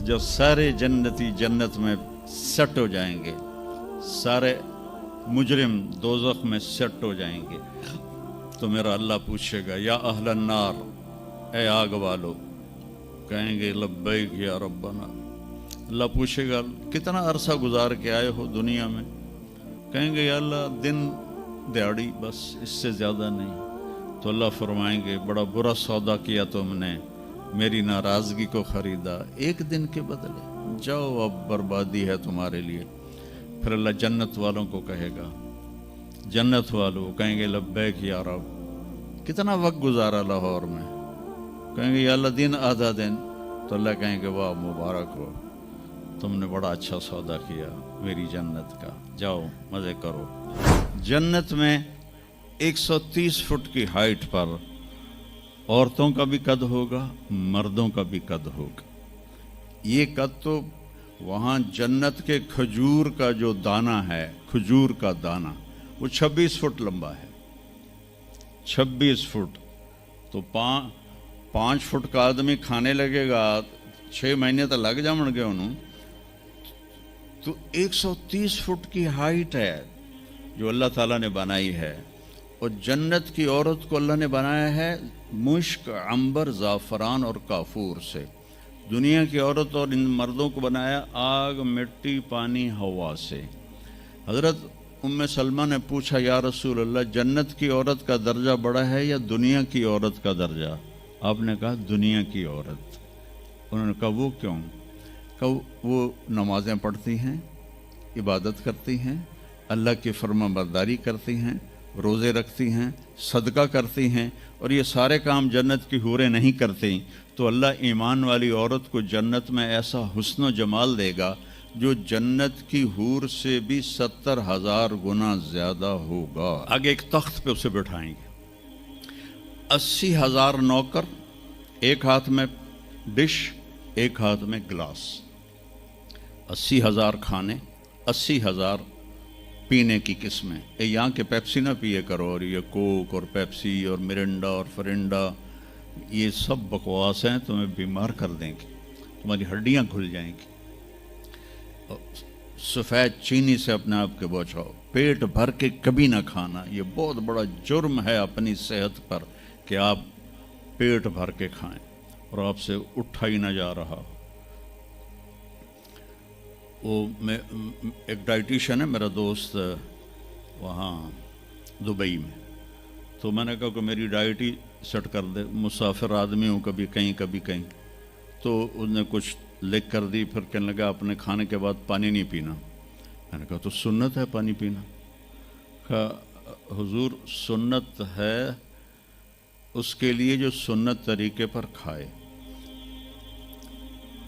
जो सारे जन्नती जन्नत में सेट हो जाएंगे, सारे मुजरिम दोज़ख में सेट हो जाएंगे, तो मेरा अल्लाह पूछेगा या अहलन नार, ए आग वालो, कहेंगे लब्बैक या रब्बना। अल्लाह पूछेगा कितना अरसा गुजार के आए हो दुनिया में, कहेंगे या अल्लाह दिन दिहाड़ी, बस इससे ज़्यादा नहीं। तो अल्लाह फरमाएंगे बड़ा बुरा सौदा किया तुमने, मेरी नाराज़गी को ख़रीदा एक दिन के बदले, जाओ अब बर्बादी है तुम्हारे लिए। फिर अल्लाह जन्नत वालों को कहेगा, जन्नत वालों कहेंगे लब्बैक या रब, कितना वक्त गुजारा लाहौर में, कहेंगे या अल्लाह दिन आधा दिन। तो अल्लाह कहेंगे वाह मुबारक हो, तुमने बड़ा अच्छा सौदा किया मेरी जन्नत का, जाओ मज़े करो। जन्नत में 130 फुट की हाइट पर औरतों का भी कद होगा, मर्दों का भी कद होगा। ये कद तो वहाँ जन्नत के खजूर का जो दाना है, खजूर का दाना, वो 26 फुट लंबा है। 26 फुट तो 5 फुट का आदमी खाने लगेगा, 6 महीने तो लग जाएंगे उन्होंने। तो 130 फुट की हाइट है जो अल्लाह ताला ने बनाई है। और जन्नत की औरत को अल्लाह ने बनाया है मुश्क, अंबर, ज़ाफ़रान और काफूर से। दुनिया की औरत और इन मर्दों को बनाया आग, मिट्टी, पानी, हवा से। हज़रत उम्मे सलमा ने पूछा या रसूल अल्लाह, जन्नत की औरत का दर्जा बड़ा है या दुनिया की औरत का दर्जा? आपने कहा दुनिया की औरत। उन्होंने कहा वो क्यों? कहा वो नमाज़ें पढ़ती हैं, इबादत करती हैं, अल्लाह की फरमाबरदारी करती हैं, रोज़े रखती हैं, सदका करती हैं, और ये सारे काम जन्नत की हूरें नहीं करती। तो अल्लाह ईमान वाली औरत को जन्नत में ऐसा हुस्न व जमाल देगा जो जन्नत की हूर से भी 70,000 गुना ज़्यादा होगा। आगे एक तख्त पे उसे बिठाएंगे, 80,000 नौकर, एक हाथ में डिश, एक हाथ में गिलास, 80,000 खाने, 80,000 पीने की किस्में। यहाँ के पेप्सी ना पिए करो, और ये कोक और पेप्सी और मिरिंडा और फरिंडा, ये सब बकवास हैं, तुम्हें बीमार कर देंगे, तुम्हारी हड्डियाँ खुल जाएंगी। सफ़ेद चीनी से अपने आप के बचाओ, पेट भर के कभी ना खाना। ये बहुत बड़ा जुर्म है अपनी सेहत पर कि आप पेट भर के खाएं और आपसे उठा ही ना जा रहा। वो मैं एक डाइटिशियन है मेरा दोस्त वहाँ दुबई में, तो मैंने कहा कि मेरी डाइट ही सेट कर दे, मुसाफिर आदमी हूँ, कभी कहीं कभी कहीं। तो उसने कुछ लिख कर दी, फिर कहने लगा अपने खाने के बाद पानी नहीं पीना। मैंने कहा तो सुन्नत है पानी पीना। कहा हुजूर सुन्नत है उसके लिए जो सुन्नत तरीके पर खाए।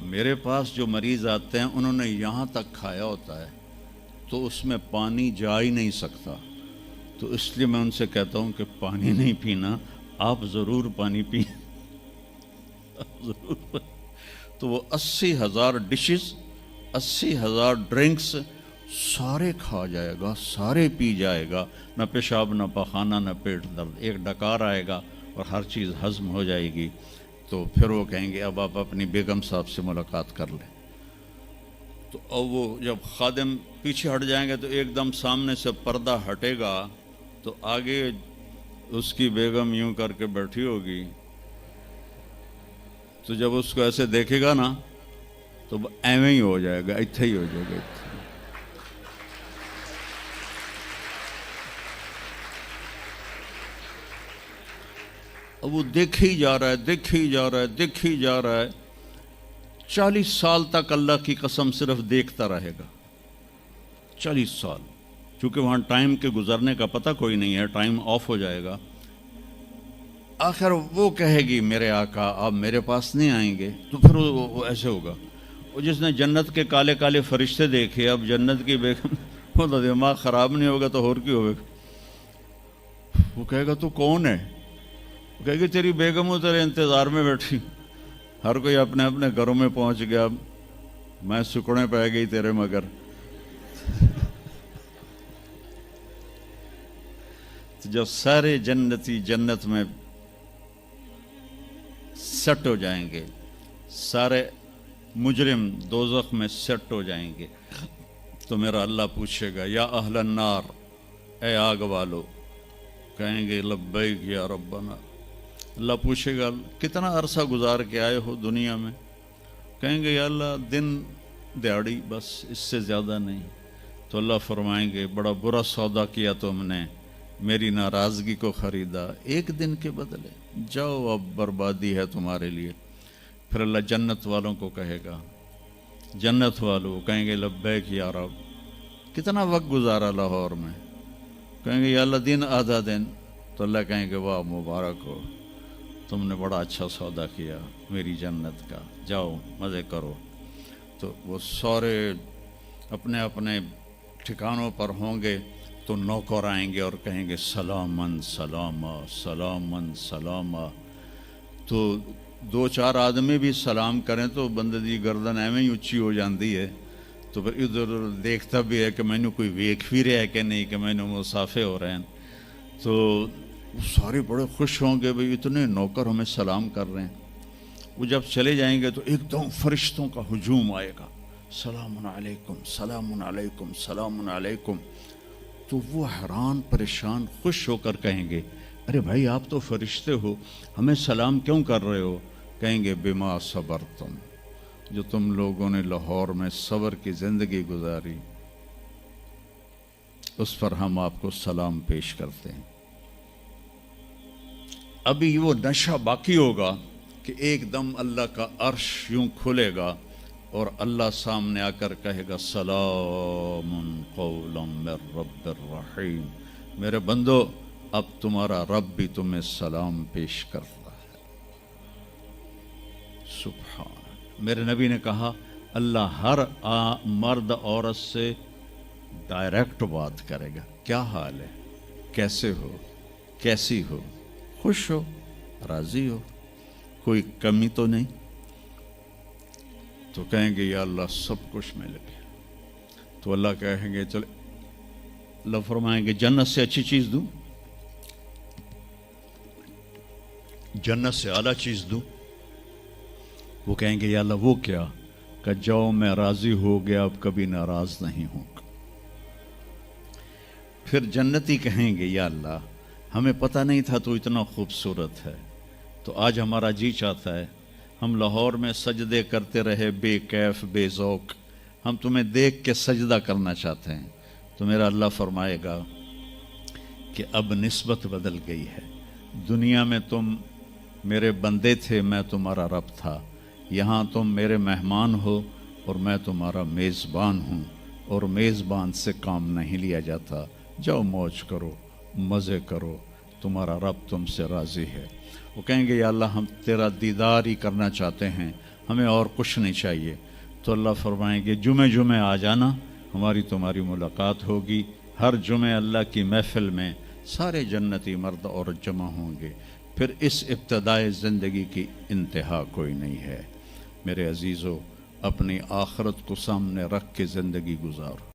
मेरे पास जो मरीज़ आते हैं उन्होंने यहाँ तक खाया होता है तो उसमें पानी जा ही नहीं सकता, तो इसलिए मैं उनसे कहता हूँ कि पानी नहीं पीना, आप ज़रूर पानी पी ज़रूर। तो वो 80,000 डिशेस, 80,000 ड्रिंक्स सारे खा जाएगा, सारे पी जाएगा, न पेशाब न पखाना न पेट दर्द, एक डकार आएगा और हर चीज़ हज़म हो जाएगी। तो फिर वो कहेंगे अब आप अपनी बेगम साहब से मुलाकात कर लें। तो अब वो जब खादिम पीछे हट जाएंगे तो एकदम सामने से पर्दा हटेगा, तो आगे उसकी बेगम यूं करके बैठी होगी। तो जब उसको ऐसे देखेगा ना तो एवं ही हो जाएगा, इत्थे ही हो जाएगा। अब वो देखे ही जा रहा है, देखे ही जा रहा है, देखे ही जा रहा है। 40 साल तक अल्लाह की कसम सिर्फ देखता रहेगा, 40 साल, क्योंकि वहाँ टाइम के गुजरने का पता कोई नहीं है, टाइम ऑफ हो जाएगा। आखिर वो कहेगी मेरे आका आप मेरे पास नहीं आएंगे, तो फिर वो ऐसे होगा। वो जिसने जन्नत के काले काले फरिश्ते देखे, अब जन्नत की बेगम, वो तो दिमाग ख़राब नहीं होगा तो और क्यों होगा। वो कहेगा तू कौन है? वो कहेगी तेरी बेगम तेरे इंतज़ार में बैठी, हर कोई अपने अपने घरों में पहुंच गया, मैं सुकड़े पै गई तेरे मगर। तो जब सारे जन्नती जन्नत में सेट हो जाएंगे, सारे مجرم دوزخ میں سیٹ ہو جائیں گے تو میرا اللہ پوچھے گا یا اہل النار، اے آگ والو، کہیں گے لبیک یا ربنا۔ اللہ پوچھے گا کتنا عرصہ گزار کے آئے ہو دنیا میں؟ کہیں گے یا اللہ دن دیہڑی، بس اس سے زیادہ نہیں۔ تو اللہ فرمائیں گے بڑا برا سودا کیا تم نے، میری ناراضگی کو خریدا ایک دن کے بدلے، جاؤ اب بربادی ہے تمہارے لیے۔ پھر اللہ جنت والوں کو کہے گا، جنت والوں کہیں گے لبیک یا رب، کتنا وقت گزارا لاہور میں؟ کہیں گے یا اللہ دن آدھا دن۔ تو اللہ کہیں گے واہ مبارک ہو، تم نے بڑا اچھا سودا کیا میری جنت کا، جاؤ مزے کرو۔ تو وہ سارے اپنے اپنے ٹھکانوں پر ہوں گے تو نوکر آئیں گے اور کہیں گے سلامن سلاما سلامن سلاما۔ تو دو چار آدمی بھی سلام کریں تو بندے دی گردن ایویں ہی اچھی ہو جاندی ہے، تو پھر ادھر ادھر دیکھتا بھی ہے کہ میں نے کوئی ویکھ بھی رہا ہے کہ نہیں، کہ میں نے مسافے ہو رہے ہیں۔ تو وہ سارے بڑے خوش ہوں گے بھئی اتنے نوکر ہمیں سلام کر رہے ہیں۔ وہ جب چلے جائیں گے تو ایک دم فرشتوں کا ہجوم آئے گا، سلام علیکم سلام علیکم سلام علیکم۔ تو وہ حیران پریشان خوش ہو کر کہیں گے ارے بھائی آپ تو فرشتے ہو، ہمیں سلام کیوں کر رہے ہو؟ کہیں گے بما صبرتم، جو تم لوگوں نے لاہور میں صبر کی زندگی گزاری اس پر ہم آپ کو سلام پیش کرتے ہیں۔ ابھی وہ نشہ باقی ہوگا کہ ایک دم اللہ کا عرش یوں کھلے گا اور اللہ سامنے آ کر کہے گا سلام قولا من رب الرحیم، میرے بندو اب تمہارا رب بھی تمہیں سلام پیش کر رہا ہے۔ سبحان، میرے نبی نے کہا اللہ ہر مرد عورت سے ڈائریکٹ بات کرے گا، کیا حال ہے، کیسے ہو، کیسی ہو، خوش ہو، راضی ہو، کوئی کمی تو نہیں؟ تو کہیں گے یا اللہ سب کچھ مل گیا۔ تو اللہ کہیں گے چلے، اللہ فرمائیں گے جنت سے اچھی چیز دوں، جنت سے اعلیٰ چیز دوں؟ وہ کہیں گے یا اللہ وہ کیا؟ کہ جاؤ میں راضی ہو گیا، اب کبھی ناراض نہیں ہوں گا۔ پھر جنتی کہیں گے یا اللہ ہمیں پتہ نہیں تھا تو اتنا خوبصورت ہے، تو آج ہمارا جی چاہتا ہے ہم لاہور میں سجدے کرتے رہے بے کیف بے ذوق، ہم تمہیں دیکھ کے سجدہ کرنا چاہتے ہیں۔ تو میرا اللہ فرمائے گا کہ اب نسبت بدل گئی ہے، دنیا میں تم میرے بندے تھے، میں تمہارا رب تھا، یہاں تم میرے مہمان ہو اور میں تمہارا میزبان ہوں، اور میزبان سے کام نہیں لیا جاتا، جاؤ موج کرو، مزے کرو، تمہارا رب تم سے راضی ہے۔ وہ کہیں گے یا اللہ ہم تیرا دیدار ہی کرنا چاہتے ہیں، ہمیں اور کچھ نہیں چاہیے۔ تو اللہ فرمائیں گے جمعے جمعے آ جانا، ہماری تمہاری ملاقات ہوگی۔ ہر جمعے اللہ کی محفل میں سارے جنتی مرد عورت جمع ہوں گے۔ پھر اس ابتدائے زندگی کی انتہا کوئی نہیں ہے۔ میرے عزیزو، اپنی آخرت کو سامنے رکھ کے زندگی گزارو۔